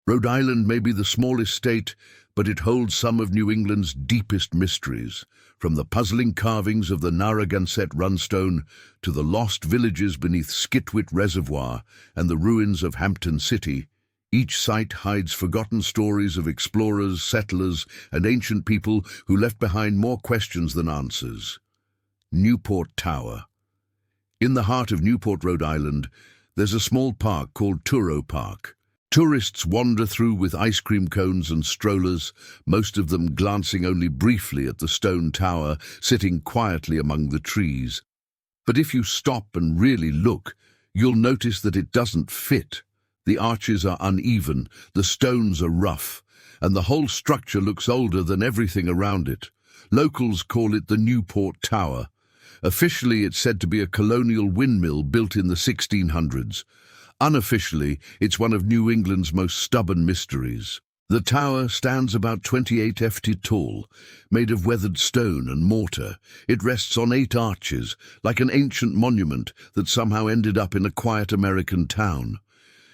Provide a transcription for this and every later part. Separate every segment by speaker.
Speaker 1: Rhode Island may be the smallest state, but it holds some of New England's deepest mysteries, from the puzzling carvings of the Narragansett Runstone to the lost villages beneath Scituate Reservoir and the ruins of Hanton City. Each site hides forgotten stories of explorers, settlers, and ancient people who left behind more questions than answers. Newport Tower. In the heart of Newport, Rhode Island, there's a small park called Touro Park. Tourists wander through with ice cream cones and strollers, most of them glancing only briefly at the stone tower sitting quietly among the trees. But if you stop and really look, you'll notice that it doesn't fit. The arches are uneven, the stones are rough, and the whole structure looks older than everything around it. Locals call it the Newport Tower. Officially, it's said to be a colonial windmill built in the 1600s. Unofficially, it's one of New England's most stubborn mysteries. The tower stands about 28 ft tall, made of weathered stone and mortar. It rests on 8 arches, like an ancient monument that somehow ended up in a quiet American town.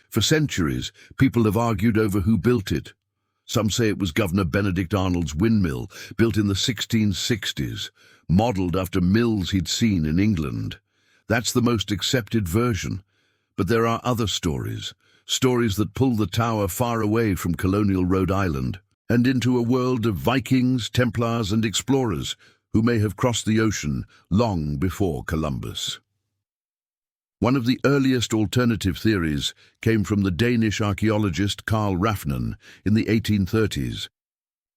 Speaker 1: For centuries, people have argued over who built it. Some say it was Governor Benedict Arnold's windmill, built in the 1660s, modelled after mills he'd seen in England. That's the most accepted version. But there are other stories that pull the tower far away from colonial Rhode Island and into a world of Vikings, Templars, and explorers who may have crossed the ocean long before Columbus. One of the earliest alternative theories came from the Danish archaeologist Carl Rafnan in the 1830s.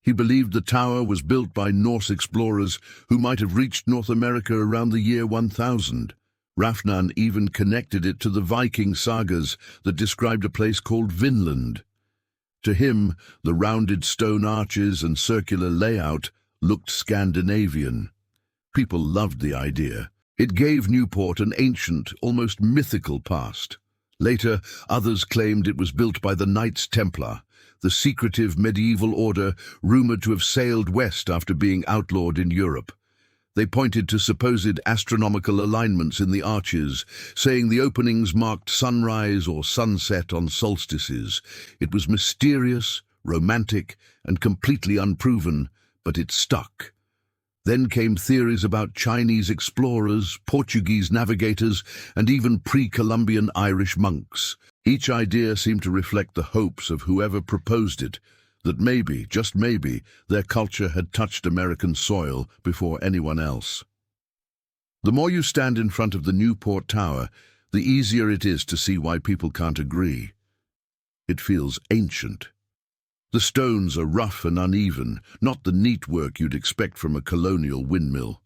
Speaker 1: He believed the tower was built by Norse explorers who might have reached North America around the year 1000. Rafnan even connected it to the Viking sagas that described a place called Vinland. To him, the rounded stone arches and circular layout looked Scandinavian. People loved the idea. It gave Newport an ancient, almost mythical past. Later, others claimed it was built by the Knights Templar, the secretive medieval order rumored to have sailed west after being outlawed in Europe. They pointed to supposed astronomical alignments in the arches, saying the openings marked sunrise or sunset on solstices. It was mysterious, romantic, and completely unproven, but it stuck. Then came theories about Chinese explorers, Portuguese navigators, and even pre-Columbian Irish monks. Each idea seemed to reflect the hopes of whoever proposed it, that maybe, just maybe, their culture had touched American soil before anyone else. The more you stand in front of the Newport Tower, the easier it is to see why people can't agree. It feels ancient. The stones are rough and uneven, not the neat work you'd expect from a colonial windmill.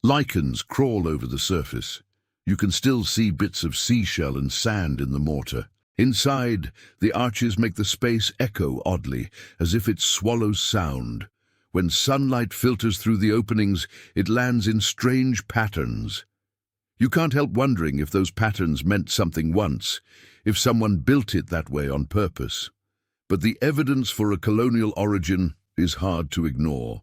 Speaker 1: Lichens crawl over the surface. You can still see bits of seashell and sand in the mortar. Inside, the arches make the space echo oddly, as if it swallows sound. When sunlight filters through the openings, it lands in strange patterns. You can't help wondering if those patterns meant something once, if someone built it that way on purpose. But the evidence for a colonial origin is hard to ignore.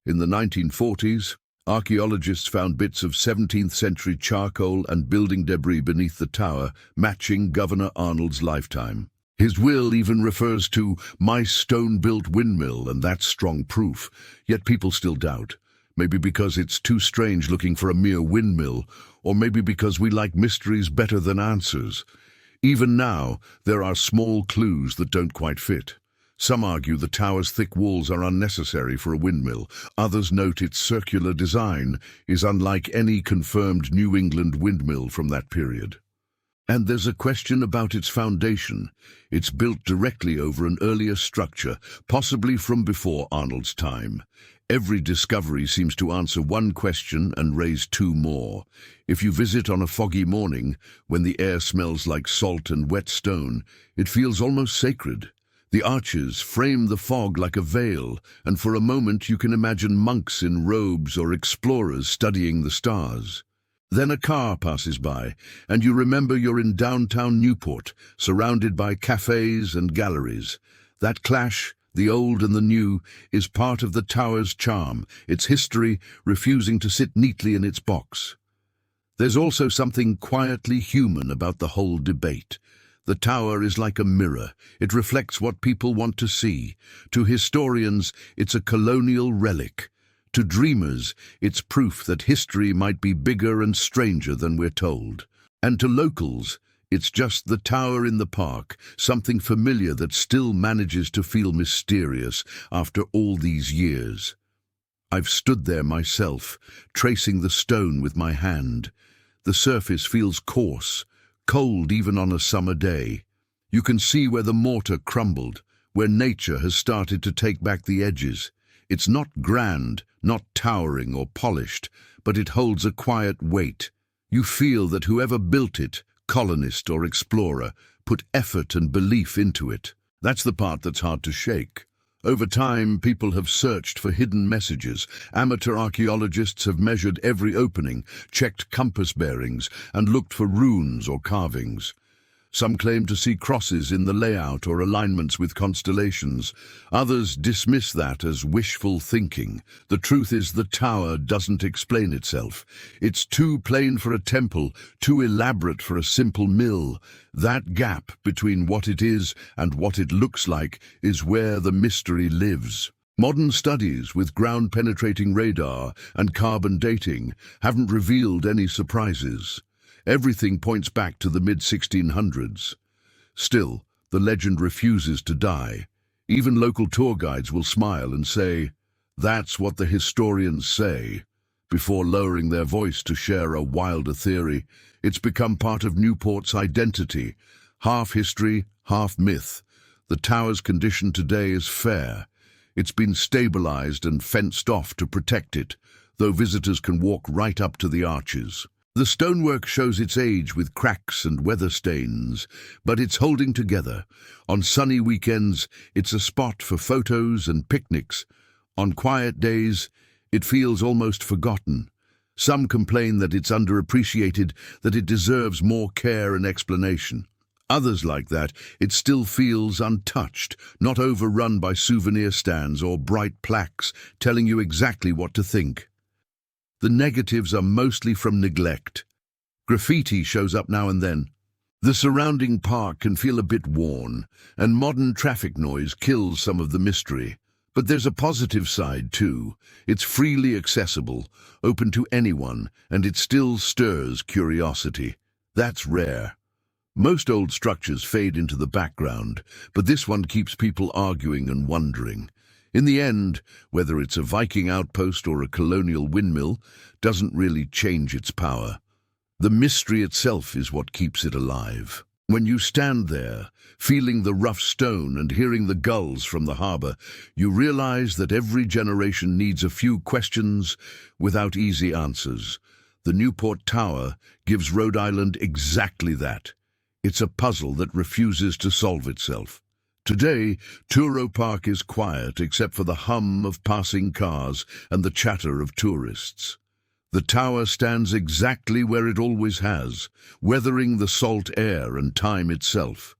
Speaker 1: In the 1940s, archaeologists found bits of 17th century charcoal and building debris beneath the tower, matching Governor Arnold's lifetime. His will even refers to "my stone-built windmill," and that's strong proof. Yet people still doubt. Maybe because it's too strange looking for a mere windmill, or maybe because we like mysteries better than answers. Even now, there are small clues that don't quite fit. Some argue the tower's thick walls are unnecessary for a windmill. Others note its circular design is unlike any confirmed New England windmill from that period. And there's a question about its foundation. It's built directly over an earlier structure, possibly from before Arnold's time. Every discovery seems to answer one question and raise 2 more. If you visit on a foggy morning, when the air smells like salt and wet stone, it feels almost sacred. The arches frame the fog like a veil, and for a moment you can imagine monks in robes or explorers studying the stars. Then a car passes by, and you remember you're in downtown Newport, surrounded by cafes and galleries. That clash, the old and the new, is part of the tower's charm, its history refusing to sit neatly in its box. There's also something quietly human about the whole debate. The tower is like a mirror. It reflects what people want to see. To historians, it's a colonial relic. To dreamers, it's proof that history might be bigger and stranger than we're told. And to locals, it's just the tower in the park, something familiar that still manages to feel mysterious after all these years. I've stood there myself, tracing the stone with my hand. The surface feels coarse, cold even on a summer day. You can see where the mortar crumbled, where nature has started to take back the edges. It's not grand, not towering or polished, but it holds a quiet weight. You feel that whoever built it, colonist or explorer, put effort and belief into it. That's the part that's hard to shake. Over time, people have searched for hidden messages. Amateur archaeologists have measured every opening, checked compass bearings, and looked for runes or carvings. Some claim to see crosses in the layout or alignments with constellations. Others dismiss that as wishful thinking. The truth is the tower doesn't explain itself. It's too plain for a temple, too elaborate for a simple mill. That gap between what it is and what it looks like is where the mystery lives. Modern studies with ground-penetrating radar and carbon dating haven't revealed any surprises. Everything points back to the mid-1600s. Still, the legend refuses to die. Even local tour guides will smile and say, "That's what the historians say," before lowering their voice to share a wilder theory. It's become part of Newport's identity, half history, half myth. The tower's condition today is fair. It's been stabilized and fenced off to protect it, though visitors can walk right up to the arches. The stonework shows its age with cracks and weather stains, but it's holding together. On sunny weekends, it's a spot for photos and picnics. On quiet days, it feels almost forgotten. Some complain that it's underappreciated, that it deserves more care and explanation. Others like that it still feels untouched, not overrun by souvenir stands or bright plaques telling you exactly what to think. The negatives are mostly from neglect. Graffiti shows up now and then. The surrounding park can feel a bit worn, and modern traffic noise kills some of the mystery. But there's a positive side too. It's freely accessible, open to anyone, and it still stirs curiosity. That's rare. Most old structures fade into the background, but this one keeps people arguing and wondering. In the end, whether it's a Viking outpost or a colonial windmill doesn't really change its power. The mystery itself is what keeps it alive. When you stand there, feeling the rough stone and hearing the gulls from the harbor, you realize that every generation needs a few questions without easy answers. The Newport Tower gives Rhode Island exactly that. It's a puzzle that refuses to solve itself. Today, Touro Park is quiet except for the hum of passing cars and the chatter of tourists. The tower stands exactly where it always has, weathering the salt air and time itself.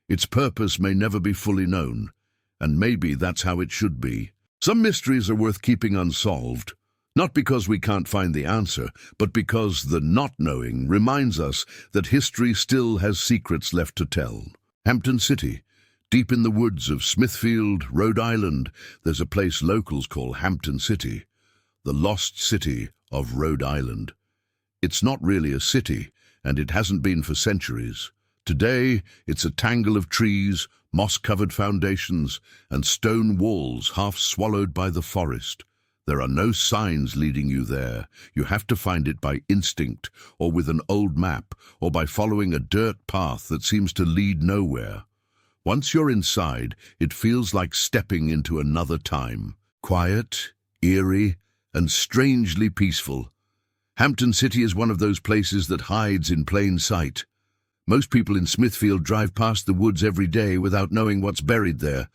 Speaker 1: Its purpose may never be fully known, and maybe that's how it should be. Some mysteries are worth keeping unsolved, not because we can't find the answer, but because the not knowing reminds us that history still has secrets left to tell. Hanton City. Deep in the woods of Smithfield, Rhode Island, there's a place locals call Hanton City, the lost city of Rhode Island. It's not really a city, and it hasn't been for centuries. Today, it's a tangle of trees, moss-covered foundations, and stone walls half swallowed by the forest. There are no signs leading you there. You have to find it by instinct, or with an old map, or by following a dirt path that seems to lead nowhere. Once you're inside, it feels like stepping into another time. Quiet, eerie, and strangely peaceful. Hanton City is one of those places that hides in plain sight. Most people in Smithfield drive past the woods every day without knowing what's buried there.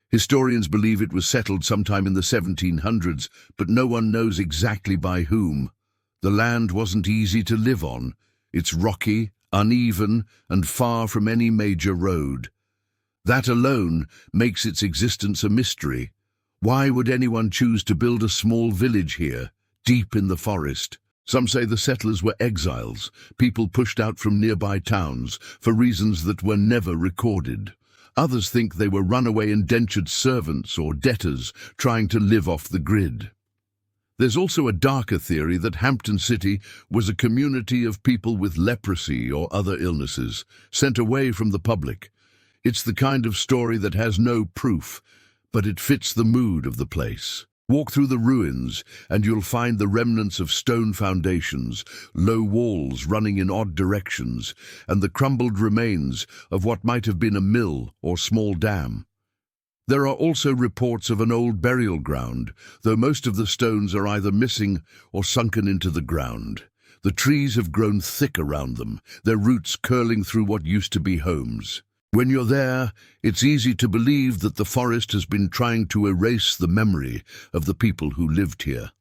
Speaker 1: Historians believe it was settled sometime in the 1700s, but no one knows exactly by whom. The land wasn't easy to live on. It's rocky, uneven, and far from any major road. That alone makes its existence a mystery. Why would anyone choose to build a small village here, deep in the forest? Some say the settlers were exiles, people pushed out from nearby towns for reasons that were never recorded. Others think they were runaway indentured servants or debtors trying to live off the grid. There's also a darker theory that Hanton City was a community of people with leprosy or other illnesses, sent away from the public. It's the kind of story that has no proof, but it fits the mood of the place. Walk through the ruins and you'll find the remnants of stone foundations, low walls running in odd directions, and the crumbled remains of what might have been a mill or small dam. There are also reports of an old burial ground, though most of the stones are either missing or sunken into the ground. The trees have grown thick around them, their roots curling through what used to be homes. When you're there, it's easy to believe that the forest has been trying to erase the memory of the people who lived here.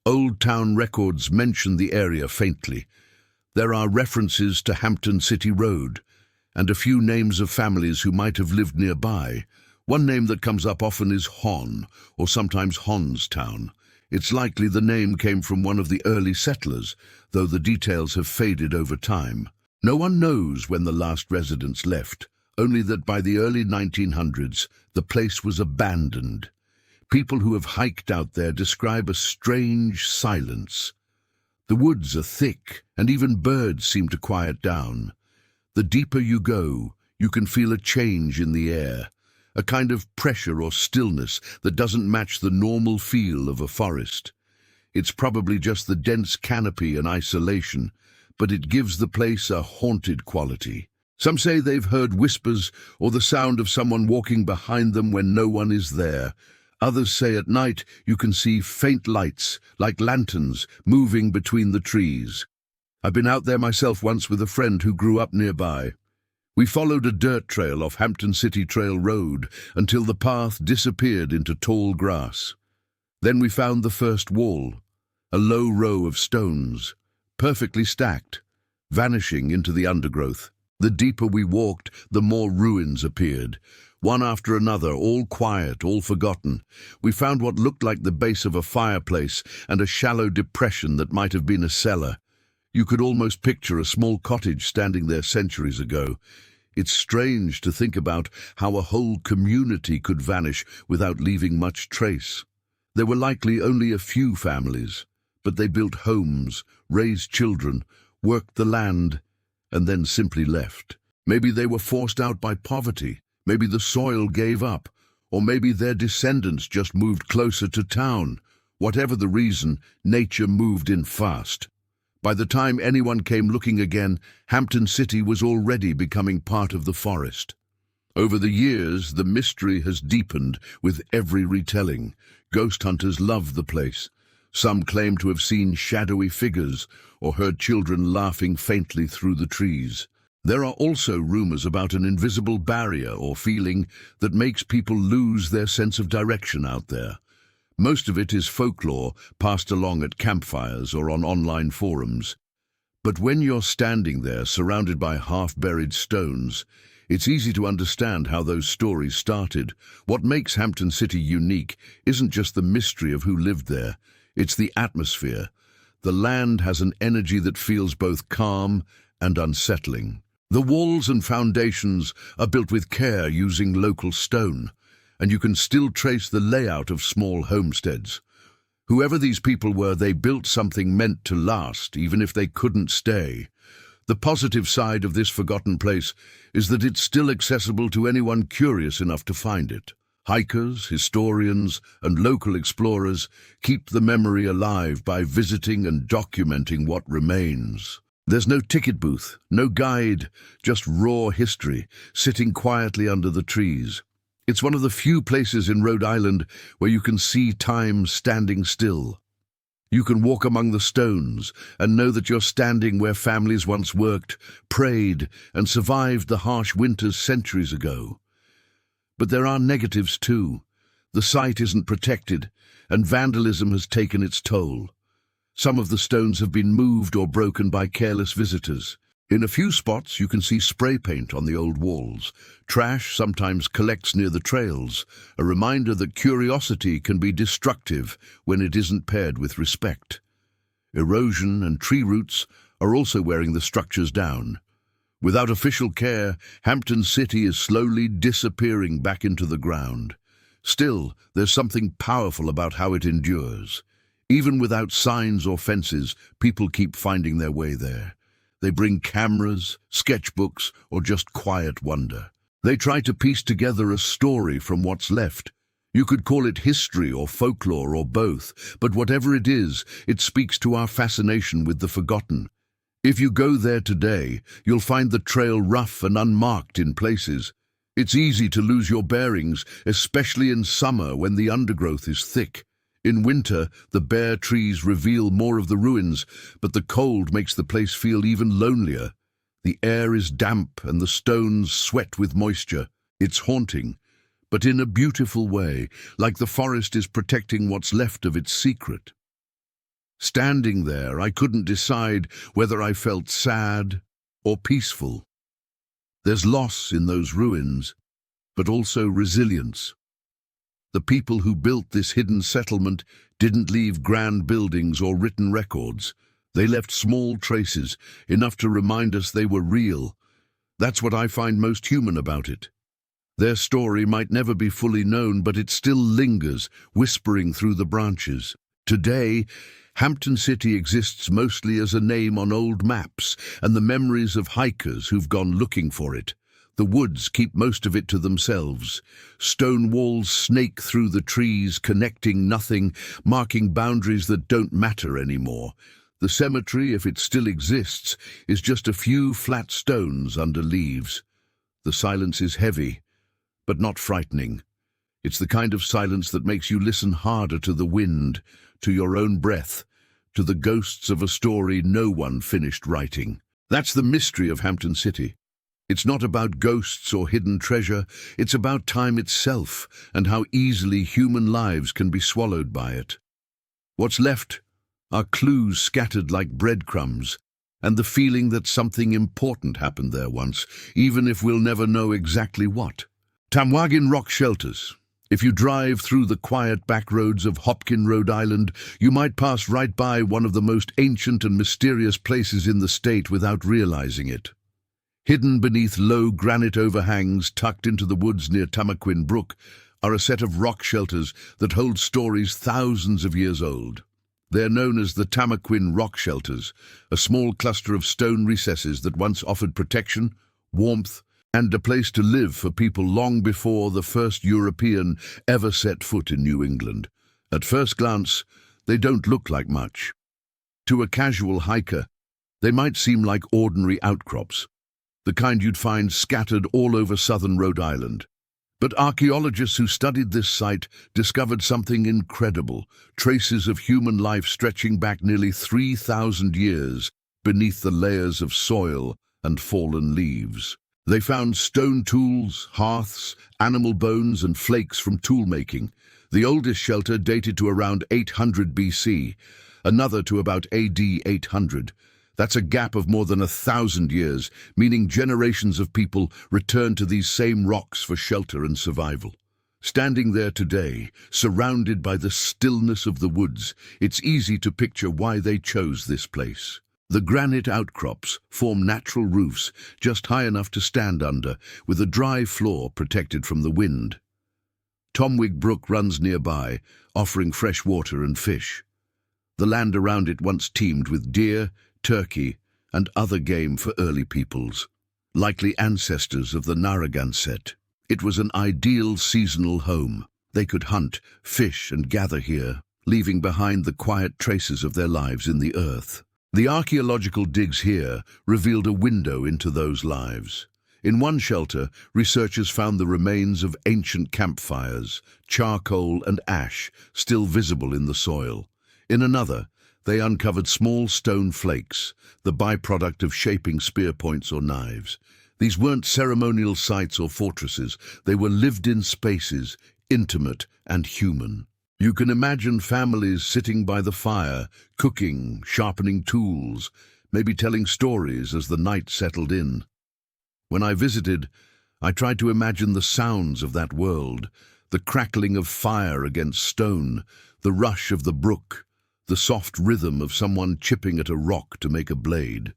Speaker 1: Old town records mention the area faintly. There are references to Hanton City Road, and a few names of families who might have lived nearby. One name that comes up often is Hon, or sometimes Honstown. It's likely the name came from one of the early settlers, though the details have faded over time. No one knows when the last residents left, only that by the early 1900s, the place was abandoned. People who have hiked out there describe a strange silence. The woods are thick, and even birds seem to quiet down. The deeper you go, you can feel a change in the air, a kind of pressure or stillness that doesn't match the normal feel of a forest. It's probably just the dense canopy and isolation, but it gives the place a haunted quality. Some say they've heard whispers or the sound of someone walking behind them when no one is there. Others say at night you can see faint lights, like lanterns, moving between the trees. I've been out there myself once with a friend who grew up nearby. We followed a dirt trail off Hanton City Trail Road until the path disappeared into tall grass. Then we found the first wall, a low row of stones, perfectly stacked, vanishing into the undergrowth. The deeper we walked, the more ruins appeared, one after another, all quiet, all forgotten. We found what looked like the base of a fireplace and a shallow depression that might have been a cellar. You could almost picture a small cottage standing there centuries ago. It's strange to think about how a whole community could vanish without leaving much trace. There were likely only a few families, but they built homes, raised children, worked the land, and then simply left. Maybe they were forced out by poverty, maybe the soil gave up, or maybe their descendants just moved closer to town. Whatever the reason, nature moved in fast. By the time anyone came looking again, Hanton City was already becoming part of the forest. Over the years, the mystery has deepened with every retelling. Ghost hunters love the place. Some claim to have seen shadowy figures or heard children laughing faintly through the trees. There are also rumors about an invisible barrier or feeling that makes people lose their sense of direction out there. Most of it is folklore passed along at campfires or on online forums. But when you're standing there surrounded by half-buried stones, it's easy to understand how those stories started. What makes Hanton City unique isn't just the mystery of who lived there, it's the atmosphere. The land has an energy that feels both calm and unsettling. The walls and foundations are built with care using local stone, and you can still trace the layout of small homesteads. Whoever these people were, they built something meant to last, even if they couldn't stay. The positive side of this forgotten place is that it's still accessible to anyone curious enough to find it. Hikers, historians, and local explorers keep the memory alive by visiting and documenting what remains. There's no ticket booth, no guide, just raw history, sitting quietly under the trees. It's one of the few places in Rhode Island where you can see time standing still. You can walk among the stones and know that you're standing where families once worked, prayed, and survived the harsh winters centuries ago. But there are negatives too. The site isn't protected, and vandalism has taken its toll. Some of the stones have been moved or broken by careless visitors. In a few spots, you can see spray paint on the old walls. Trash sometimes collects near the trails, a reminder that curiosity can be destructive when it isn't paired with respect. Erosion and tree roots are also wearing the structures down. Without official care, Hanton City is slowly disappearing back into the ground. Still, there's something powerful about how it endures. Even without signs or fences, people keep finding their way there. They bring cameras, sketchbooks, or just quiet wonder. They try to piece together a story from what's left. You could call it history or folklore or both, but whatever it is, it speaks to our fascination with the forgotten. If you go there today, you'll find the trail rough and unmarked in places. It's easy to lose your bearings, especially in summer when the undergrowth is thick. In winter, the bare trees reveal more of the ruins, but the cold makes the place feel even lonelier. The air is damp and the stones sweat with moisture. It's haunting, but in a beautiful way, like the forest is protecting what's left of its secret. Standing there, I couldn't decide whether I felt sad or peaceful. There's loss in those ruins, but also resilience. The people who built this hidden settlement didn't leave grand buildings or written records. They left small traces, enough to remind us they were real. That's what I find most human about it. Their story might never be fully known, but it still lingers, whispering through the branches. Today, Hanton City exists mostly as a name on old maps and the memories of hikers who've gone looking for it. The woods keep most of it to themselves. Stone walls snake through the trees, connecting nothing, marking boundaries that don't matter anymore. The cemetery, if it still exists, is just a few flat stones under leaves. The silence is heavy, but not frightening. It's the kind of silence that makes you listen harder to the wind, to your own breath, to the ghosts of a story no one finished writing. That's the mystery of Hanton City. It's not about ghosts or hidden treasure, it's about time itself and how easily human lives can be swallowed by it. What's left are clues scattered like breadcrumbs, and the feeling that something important happened there once, even if we'll never know exactly what. Tomaquag Rock Shelters. If you drive through the quiet back roads of Rhode Island, you might pass right by one of the most ancient and mysterious places in the state without realizing it. Hidden beneath low granite overhangs tucked into the woods near Tomaquag Brook are a set of rock shelters that hold stories thousands of years old. They're known as the Tomaquag Rock Shelters, a small cluster of stone recesses that once offered protection, warmth, and a place to live for people long before the first European ever set foot in New England. At first glance, they don't look like much. To a casual hiker, they might seem like ordinary outcrops, the kind you'd find scattered all over southern Rhode Island. But archaeologists who studied this site discovered something incredible, traces of human life stretching back nearly 3,000 years beneath the layers of soil and fallen leaves. They found stone tools, hearths, animal bones and flakes from tool-making. The oldest shelter dated to around 800 BC, another to about AD 800. That's a gap of more than 1,000 years, meaning generations of people returned to these same rocks for shelter and survival. Standing there today, surrounded by the stillness of the woods, it's easy to picture why they chose this place. The granite outcrops form natural roofs just high enough to stand under, with a dry floor protected from the wind. Tomaquag Brook runs nearby, offering fresh water and fish. The land around it once teemed with deer, turkey, and other game for early peoples, likely ancestors of the Narragansett. It was an ideal seasonal home. They could hunt, fish, and gather here, leaving behind the quiet traces of their lives in the earth. The archaeological digs here revealed a window into those lives. In one shelter, researchers found the remains of ancient campfires, charcoal and ash still visible in the soil. In another, they uncovered small stone flakes, the byproduct of shaping spear points or knives. These weren't ceremonial sites or fortresses, they were lived-in spaces, intimate and human. You can imagine families sitting by the fire, cooking, sharpening tools, maybe telling stories as the night settled in. When I visited, I tried to imagine the sounds of that world, the crackling of fire against stone, the rush of the brook, the soft rhythm of someone chipping at a rock to make a blade.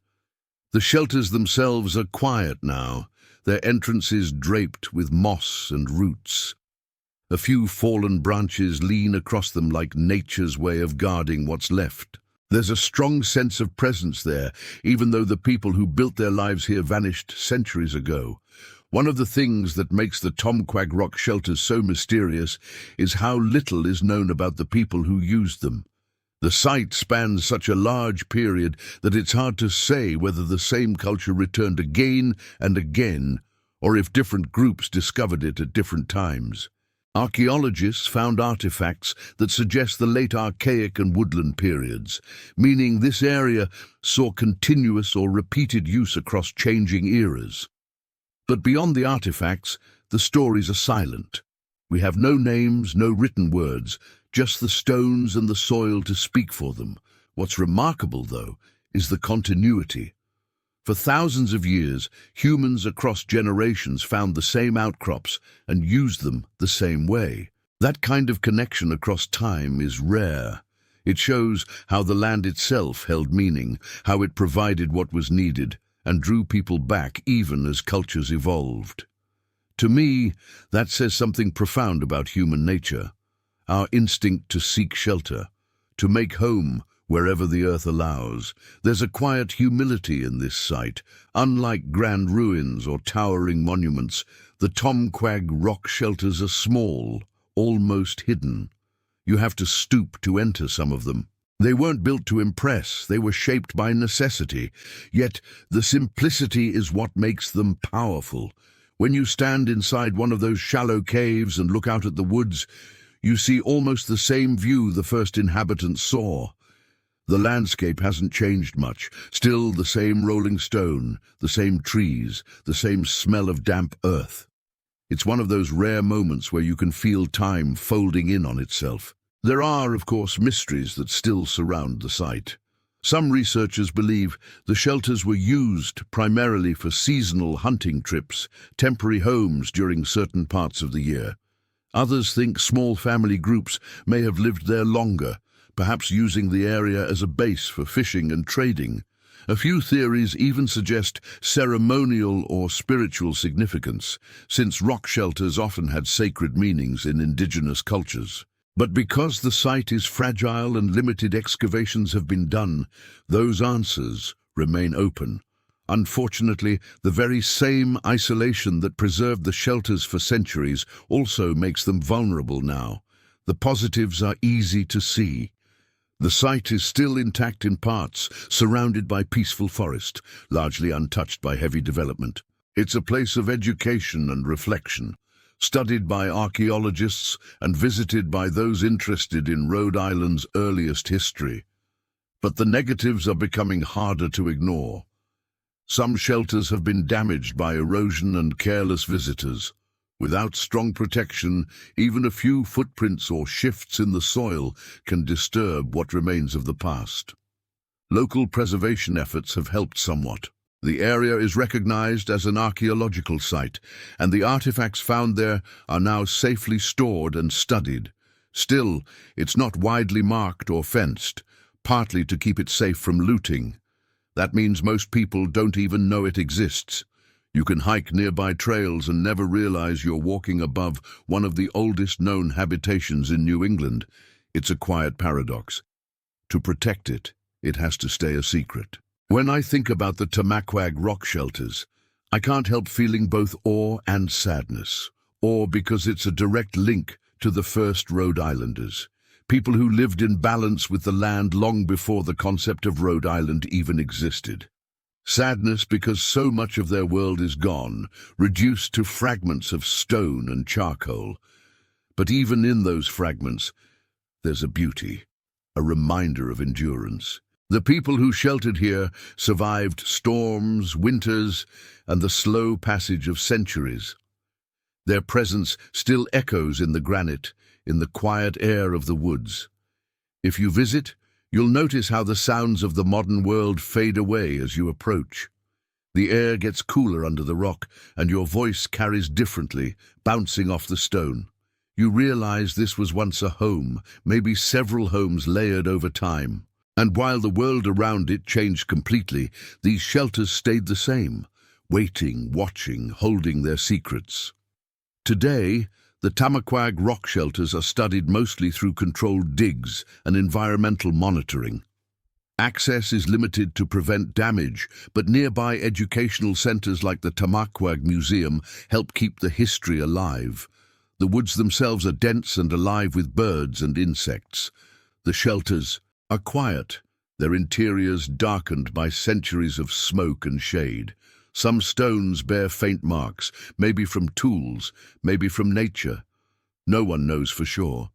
Speaker 1: The shelters themselves are quiet now, their entrances draped with moss and roots. A few fallen branches lean across them like nature's way of guarding what's left. There's a strong sense of presence there, even though the people who built their lives here vanished centuries ago. One of the things that makes the Tomaquag Rock Shelters so mysterious is how little is known about the people who used them. The site spans such a large period that it's hard to say whether the same culture returned again and again, or if different groups discovered it at different times. Archaeologists found artifacts that suggest the late Archaic and woodland periods, meaning this area saw continuous or repeated use across changing eras. But beyond the artifacts, the stories are silent. We have no names, no written words, just the stones and the soil to speak for them. What's remarkable, though, is the continuity. For thousands of years, humans across generations found the same outcrops and used them the same way. That kind of connection across time is rare. It shows how the land itself held meaning, how it provided what was needed, and drew people back even as cultures evolved. To me, that says something profound about human nature, our instinct to seek shelter, to make home wherever the earth allows. There's a quiet humility in this site. Unlike grand ruins or towering monuments, the Tomaquag Rock Shelters are small, almost hidden. You have to stoop to enter some of them. They weren't built to impress, they were shaped by necessity. Yet the simplicity is what makes them powerful. When you stand inside one of those shallow caves and look out at the woods, you see almost the same view the first inhabitants saw. The landscape hasn't changed much, still the same rolling stone, the same trees, the same smell of damp earth. It's one of those rare moments where you can feel time folding in on itself. There are, of course, mysteries that still surround the site. Some researchers believe the shelters were used primarily for seasonal hunting trips, temporary homes during certain parts of the year. Others think small family groups may have lived there longer, perhaps using the area as a base for fishing and trading. A few theories even suggest ceremonial or spiritual significance, since rock shelters often had sacred meanings in indigenous cultures. But because the site is fragile and limited excavations have been done, those answers remain open. Unfortunately, the very same isolation that preserved the shelters for centuries also makes them vulnerable now. The positives are easy to see. The site is still intact in parts, surrounded by peaceful forest, largely untouched by heavy development. It's a place of education and reflection, studied by archaeologists and visited by those interested in Rhode Island's earliest history. But the negatives are becoming harder to ignore. Some shelters have been damaged by erosion and careless visitors. Without strong protection, even a few footprints or shifts in the soil can disturb what remains of the past. Local preservation efforts have helped somewhat. The area is recognized as an archaeological site, and the artifacts found there are now safely stored and studied. Still, it's not widely marked or fenced, partly to keep it safe from looting. That means most people don't even know it exists. You can hike nearby trails and never realize you're walking above one of the oldest known habitations in New England. It's a quiet paradox. To protect it, it has to stay a secret. When I think about the Tomaquag Rock Shelters, I can't help feeling both awe and sadness. Awe because it's a direct link to the first Rhode Islanders, people who lived in balance with the land long before the concept of Rhode Island even existed. Sadness because so much of their world is gone, reduced to fragments of stone and charcoal. But even in those fragments, there's a beauty, a reminder of endurance. The people who sheltered here survived storms, winters, and the slow passage of centuries. Their presence still echoes in the granite, in the quiet air of the woods. If you visit, you'll notice how the sounds of the modern world fade away as you approach. The air gets cooler under the rock, and your voice carries differently, bouncing off the stone. You realize this was once a home, maybe several homes layered over time. And while the world around it changed completely, these shelters stayed the same, waiting, watching, holding their secrets. Today, the Tomaquag Rock Shelters are studied mostly through controlled digs and environmental monitoring. Access is limited to prevent damage, but nearby educational centers like the Tomaquag Museum help keep the history alive. The woods themselves are dense and alive with birds and insects. The shelters are quiet, their interiors darkened by centuries of smoke and shade. Some stones bear faint marks, maybe from tools, maybe from nature. No one knows for sure.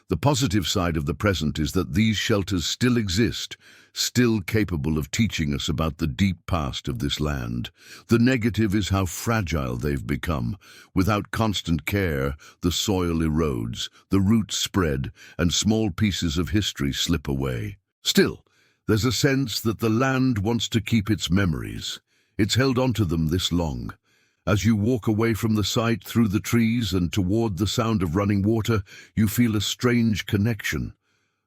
Speaker 1: The positive side of the present is that these shelters still exist, still capable of teaching us about the deep past of this land. The negative is how fragile they've become. Without constant care, the soil erodes, the roots spread, and small pieces of history slip away. Still, there's a sense that the land wants to keep its memories. It's held onto them this long. As you walk away from the site through the trees and toward the sound of running water, you feel a strange connection.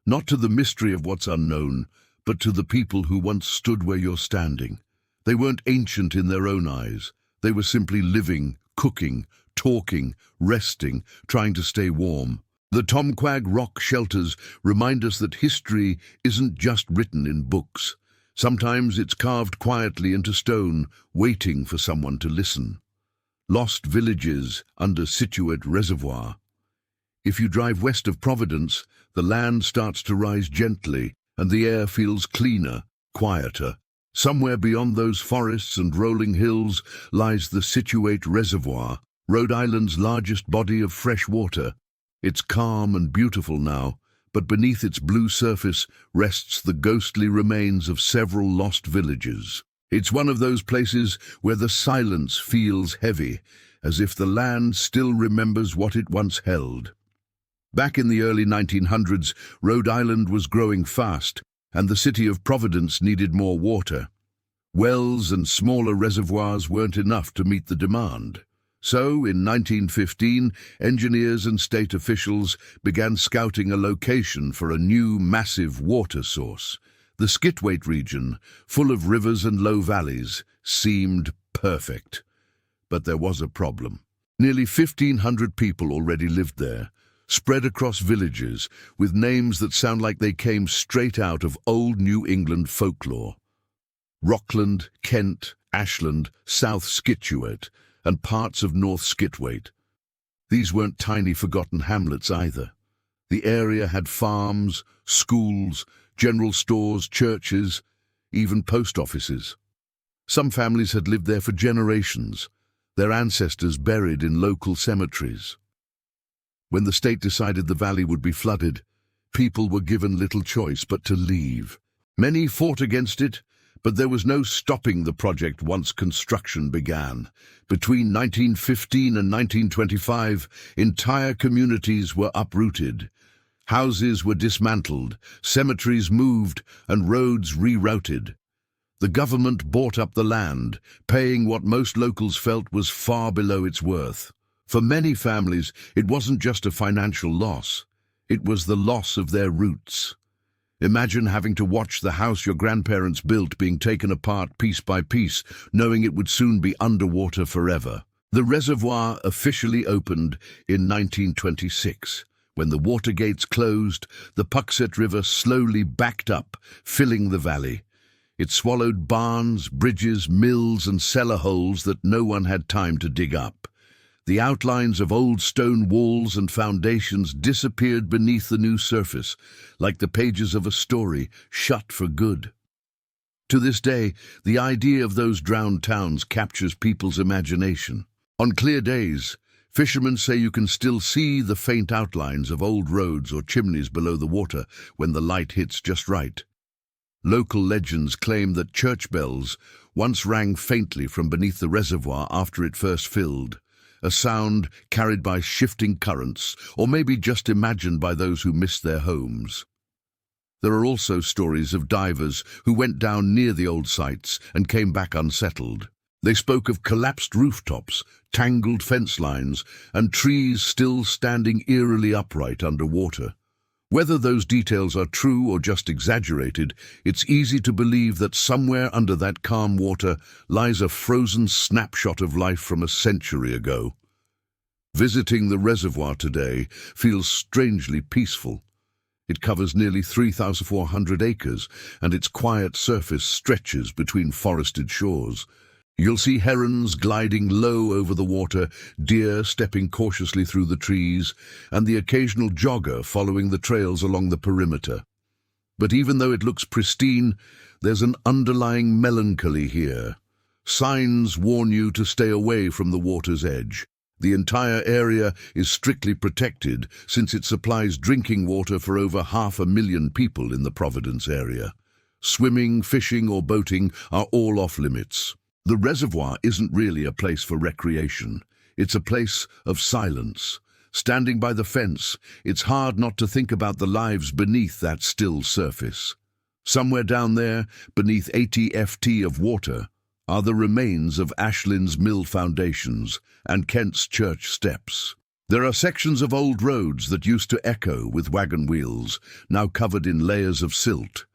Speaker 1: Not to the mystery of what's unknown, but to the people who once stood where you're standing. They weren't ancient in their own eyes. They were simply living, cooking, talking, resting, trying to stay warm. The Tomaquag Rock Shelters remind us that history isn't just written in books. Sometimes it's carved quietly into stone, waiting for someone to listen. Lost villages under Scituate Reservoir. If you drive west of Providence, the land starts to rise gently, and the air feels cleaner, quieter. Somewhere beyond those forests and rolling hills lies the Scituate Reservoir, Rhode Island's largest body of fresh water. It's calm and beautiful now, but beneath its blue surface rests the ghostly remains of several lost villages. It's one of those places where the silence feels heavy, as if the land still remembers what it once held. Back in the early 1900s, Rhode Island was growing fast, and the city of Providence needed more water. Wells and smaller reservoirs weren't enough to meet the demand. So, in 1915, engineers and state officials began scouting a location for a new, massive water source. The Scituate region, full of rivers and low valleys, seemed perfect. But there was a problem. Nearly 1,500 people already lived there, spread across villages, with names that sound like they came straight out of old New England folklore. Rockland, Kent, Ashland, South Scituate, and parts of North Scituate. These weren't tiny forgotten hamlets either. The area had farms, schools, general stores, churches, even post offices. Some families had lived there for generations, their ancestors buried in local cemeteries. When the state decided the valley would be flooded, people were given little choice but to leave. Many fought against it, but there was no stopping the project once construction began. Between 1915 and 1925, entire communities were uprooted. Houses were dismantled, cemeteries moved, and roads rerouted. The government bought up the land, paying what most locals felt was far below its worth. For many families, it wasn't just a financial loss. It was the loss of their roots. Imagine having to watch the house your grandparents built being taken apart piece by piece, knowing it would soon be underwater forever. The reservoir officially opened in 1926. When the water gates closed, the Scituate River slowly backed up, filling the valley. It swallowed barns, bridges, mills, and cellar holes that no one had time to dig up. The outlines of old stone walls and foundations disappeared beneath the new surface, like the pages of a story shut for good. To this day, the idea of those drowned towns captures people's imagination. On clear days, fishermen say you can still see the faint outlines of old roads or chimneys below the water when the light hits just right. Local legends claim that church bells once rang faintly from beneath the reservoir after it first filled, a sound carried by shifting currents, or maybe just imagined by those who missed their homes. There are also stories of divers who went down near the old sites and came back unsettled. They spoke of collapsed rooftops, tangled fence lines, and trees still standing eerily upright underwater. Whether those details are true or just exaggerated, it's easy to believe that somewhere under that calm water lies a frozen snapshot of life from a century ago. Visiting the reservoir today feels strangely peaceful. It covers nearly 3,400 acres, and its quiet surface stretches between forested shores. You'll see herons gliding low over the water, deer stepping cautiously through the trees, and the occasional jogger following the trails along the perimeter. But even though it looks pristine, there's an underlying melancholy here. Signs warn you to stay away from the water's edge. The entire area is strictly protected since it supplies drinking water for over 500,000 people in the Providence area. Swimming, fishing, or boating are all off limits. The reservoir isn't really a place for recreation. It's a place of silence. Standing by the fence, it's hard not to think about the lives beneath that still surface. Somewhere down there, beneath 80 ft of water, are the remains of Ashlin's mill foundations and Kent's church steps. There are sections of old roads that used to echo with wagon wheels, now covered in layers of silt.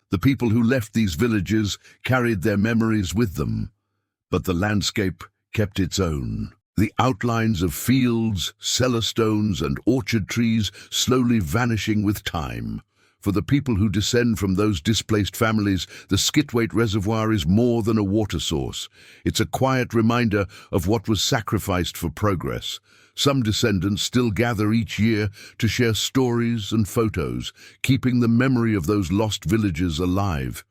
Speaker 1: The people who left these villages carried their memories with them, but the landscape kept its own. The outlines of fields, cellar stones, and orchard trees slowly vanishing with time. For the people who descend from those displaced families, the Scituate Reservoir is more than a water source. It's a quiet reminder of what was sacrificed for progress. Some descendants still gather each year to share stories and photos, keeping the memory of those lost villages alive.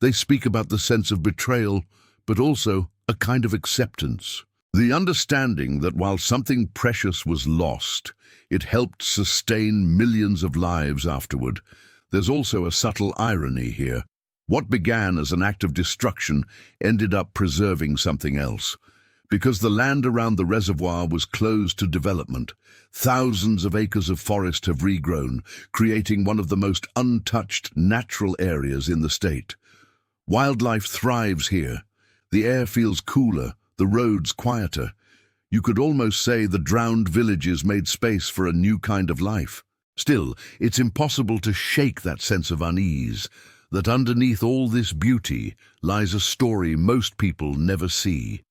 Speaker 1: They speak about the sense of betrayal, but also a kind of acceptance. The understanding that while something precious was lost, it helped sustain millions of lives afterward. There's also a subtle irony here. What began as an act of destruction ended up preserving something else. Because the land around the reservoir was closed to development, thousands of acres of forest have regrown, creating one of the most untouched natural areas in the state. Wildlife thrives here. The air feels cooler, the roads quieter. You could almost say the drowned villages made space for a new kind of life. Still, it's impossible to shake that sense of unease, that underneath all this beauty lies a story most people never see.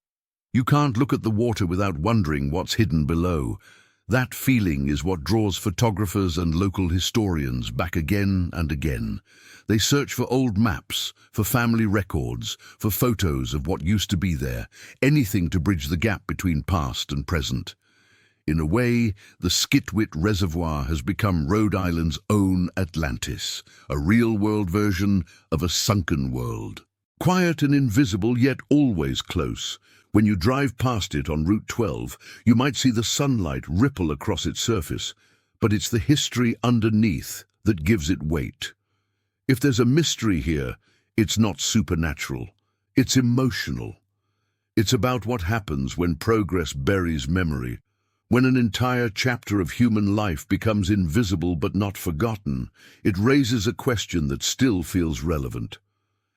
Speaker 1: You can't look at the water without wondering what's hidden below. That feeling is what draws photographers and local historians back again and again. They search for old maps, for family records, for photos of what used to be there, anything to bridge the gap between past and present. In a way, the Scituate Reservoir has become Rhode Island's own Atlantis, a real-world version of a sunken world. Quiet and invisible, yet always close. When you drive past it on Route 12, you might see the sunlight ripple across its surface, but it's the history underneath that gives it weight. If there's a mystery here, it's not supernatural. It's emotional. It's about what happens when progress buries memory, when an entire chapter of human life becomes invisible but not forgotten. It raises a question that still feels relevant.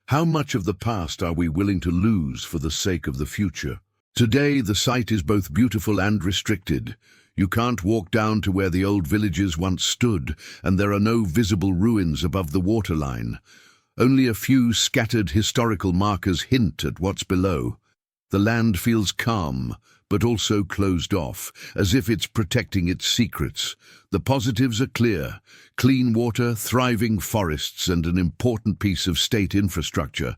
Speaker 1: How much of the past are we willing to lose for the sake of the future? Today, the site is both beautiful and restricted. You can't walk down to where the old villages once stood, and there are no visible ruins above the waterline. Only a few scattered historical markers hint at what's below. The land feels calm, but also closed off, as if it's protecting its secrets. The positives are clear: clean water, thriving forests, and an important piece of state infrastructure.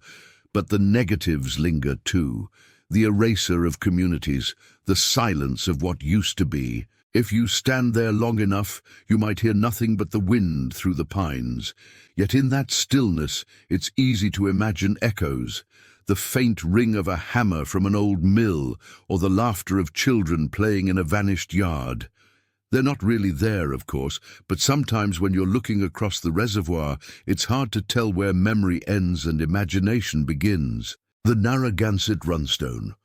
Speaker 1: But the negatives linger too. The eraser of communities, the silence of what used to be. If you stand there long enough, you might hear nothing but the wind through the pines. Yet in that stillness, it's easy to imagine echoes. The faint ring of a hammer from an old mill, or the laughter of children playing in a vanished yard. They're not really there, of course, but sometimes when you're looking across the reservoir, it's hard to tell where memory ends and imagination begins. The Narragansett Runstone.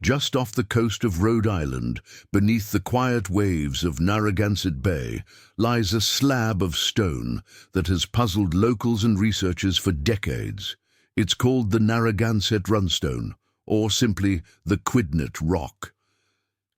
Speaker 1: Just off the coast of Rhode Island, beneath the quiet waves of Narragansett Bay, lies a slab of stone that has puzzled locals and researchers for decades. It's called the Narragansett Runstone, or simply the Quidnet Rock.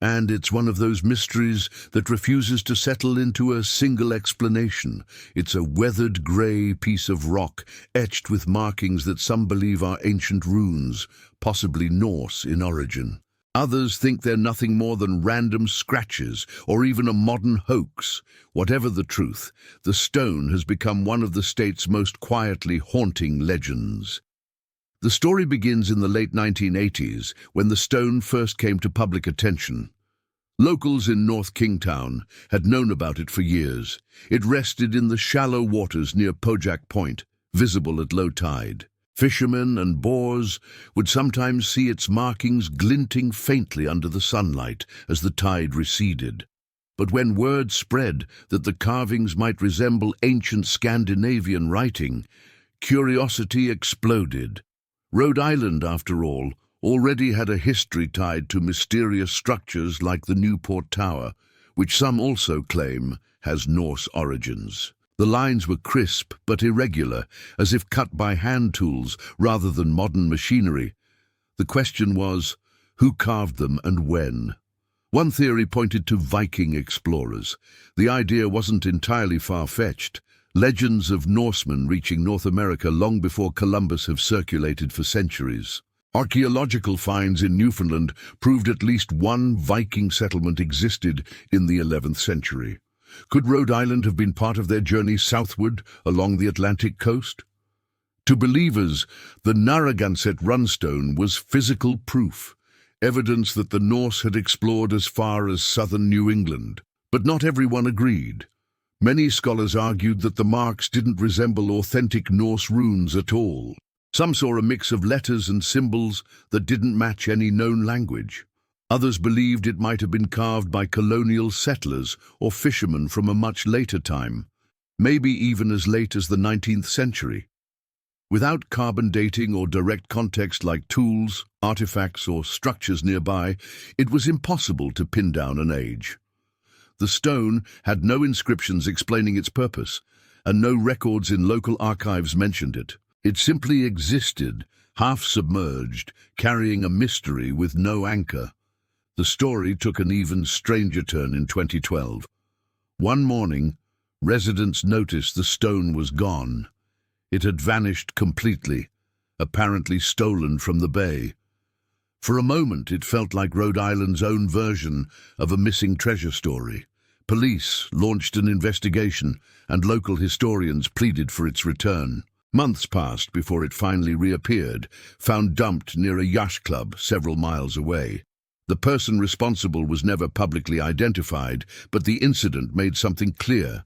Speaker 1: And it's one of those mysteries that refuses to settle into a single explanation. It's a weathered grey piece of rock etched with markings that some believe are ancient runes, possibly Norse in origin. Others think they're nothing more than random scratches or even a modern hoax. Whatever the truth, the stone has become one of the state's most quietly haunting legends. The story begins in the late 1980s, when the stone first came to public attention. Locals in North Kingstown had known about it for years. It rested in the shallow waters near Pojak Point, visible at low tide. Fishermen and boors would sometimes see its markings glinting faintly under the sunlight as the tide receded. But when word spread that the carvings might resemble ancient Scandinavian writing, curiosity exploded. Rhode Island, after all, already had a history tied to mysterious structures like the Newport Tower, which some also claim has Norse origins. The lines were crisp but irregular, as if cut by hand tools rather than modern machinery. The question was, who carved them and when? One theory pointed to Viking explorers. The idea wasn't entirely far-fetched. Legends of Norsemen reaching North America long before Columbus have circulated for centuries. Archaeological finds in Newfoundland proved at least one Viking settlement existed in the 11th century. Could Rhode Island have been part of their journey southward along the Atlantic coast? To believers, the Narragansett Runstone was physical proof, evidence that the Norse had explored as far as southern New England. But not everyone agreed. Many scholars argued that the marks didn't resemble authentic Norse runes at all. Some saw a mix of letters and symbols that didn't match any known language. Others believed it might have been carved by colonial settlers or fishermen from a much later time, maybe even as late as the 19th century. Without carbon dating or direct context like tools, artifacts, or structures nearby, it was impossible to pin down an age. The stone had no inscriptions explaining its purpose, and no records in local archives mentioned it. It simply existed, half submerged, carrying a mystery with no anchor. The story took an even stranger turn in 2012. One morning, residents noticed the stone was gone. It had vanished completely, apparently stolen from the bay. For a moment, it felt like Rhode Island's own version of a missing treasure story. Police launched an investigation, and local historians pleaded for its return. Months passed before it finally reappeared, found dumped near a yacht club several miles away. The person responsible was never publicly identified, but the incident made something clear.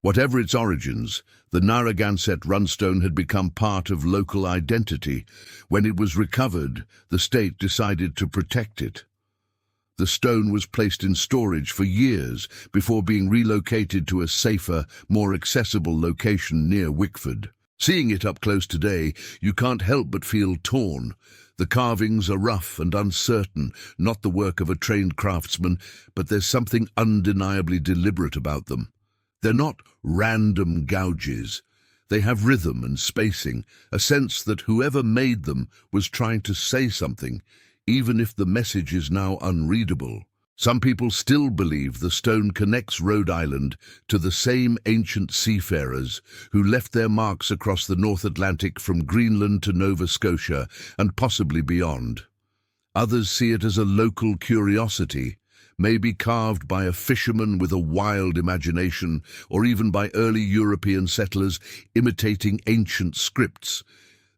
Speaker 1: Whatever its origins, the Narragansett Runstone had become part of local identity. When it was recovered, the state decided to protect it. The stone was placed in storage for years before being relocated to a safer, more accessible location near Wickford. Seeing it up close today, you can't help but feel torn. The carvings are rough and uncertain, not the work of a trained craftsman, but there's something undeniably deliberate about them. They're not random gouges. They have rhythm and spacing, a sense that whoever made them was trying to say something, even if the message is now unreadable. Some people still believe the stone connects Rhode Island to the same ancient seafarers who left their marks across the North Atlantic from Greenland to Nova Scotia and possibly beyond. Others see it as a local curiosity, maybe carved by a fisherman with a wild imagination, or even by early European settlers imitating ancient scripts.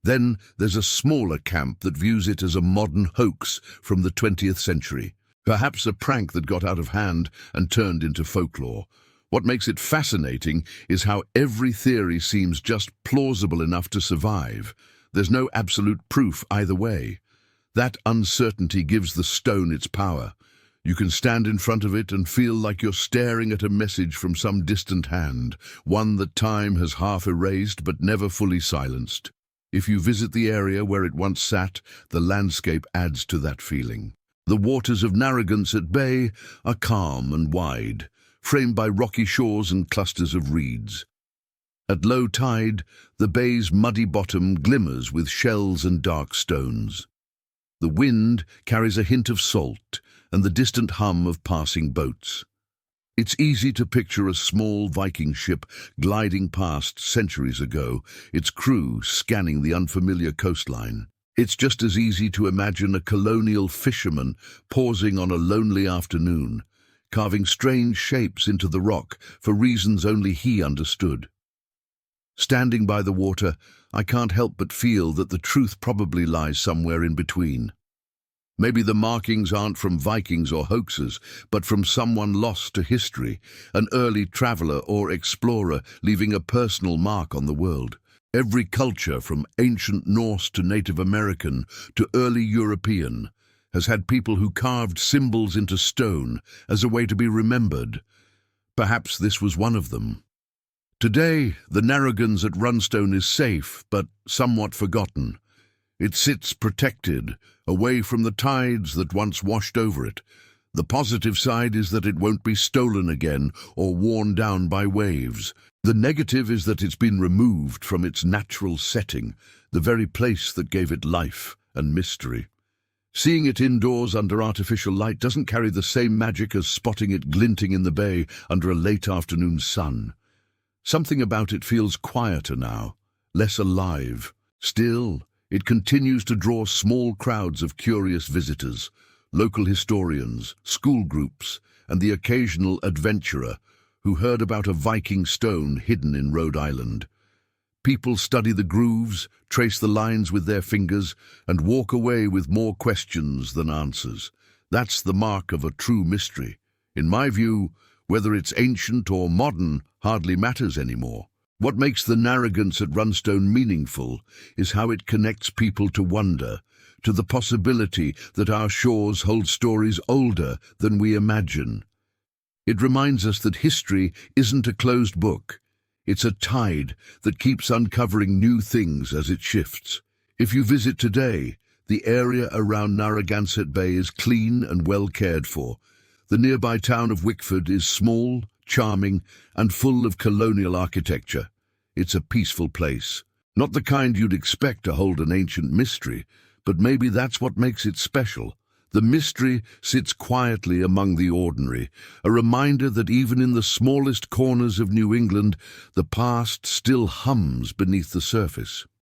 Speaker 1: Then there's a smaller camp that views it as a modern hoax from the 20th century. Perhaps a prank that got out of hand and turned into folklore. What makes it fascinating is how every theory seems just plausible enough to survive. There's no absolute proof either way. That uncertainty gives the stone its power. You can stand in front of it and feel like you're staring at a message from some distant hand, one that time has half erased but never fully silenced. If you visit the area where it once sat, the landscape adds to that feeling. The waters of Narragansett Bay are calm and wide, framed by rocky shores and clusters of reeds. At low tide, the bay's muddy bottom glimmers with shells and dark stones. The wind carries a hint of salt and the distant hum of passing boats. It's easy to picture a small Viking ship gliding past centuries ago, its crew scanning the unfamiliar coastline. It's just as easy to imagine a colonial fisherman pausing on a lonely afternoon, carving strange shapes into the rock for reasons only he understood. Standing by the water, I can't help but feel that the truth probably lies somewhere in between. Maybe the markings aren't from Vikings or hoaxes, but from someone lost to history, an early traveler or explorer leaving a personal mark on the world. Every culture, from ancient Norse to Native American to early European, has had people who carved symbols into stone as a way to be remembered. Perhaps this was one of them. Today, the Narrogans at Runstone is safe, but somewhat forgotten. It sits protected, away from the tides that once washed over it. The positive side is that it won't be stolen again or worn down by waves. The negative is that it's been removed from its natural setting, the very place that gave it life and mystery. Seeing it indoors under artificial light doesn't carry the same magic as spotting it glinting in the bay under a late afternoon sun. Something about it feels quieter now, less alive. Still, it continues to draw small crowds of curious visitors, local historians, school groups, and the occasional adventurer who heard about a Viking stone hidden in Rhode Island. People study the grooves, trace the lines with their fingers, and walk away with more questions than answers. That's the mark of a true mystery. In my view, whether it's ancient or modern hardly matters anymore. What makes the Narrogans at Runstone meaningful is how it connects people to wonder, to the possibility that our shores hold stories older than we imagine. It reminds us that history isn't a closed book. It's a tide that keeps uncovering new things as it shifts. If you visit today, the area around Narragansett Bay is clean and well cared for. The nearby town of Wickford is small, charming, and full of colonial architecture. It's a peaceful place. Not the kind you'd expect to hold an ancient mystery, but maybe that's what makes it special. The mystery sits quietly among the ordinary, a reminder that even in the smallest corners of New England, the past still hums beneath the surface.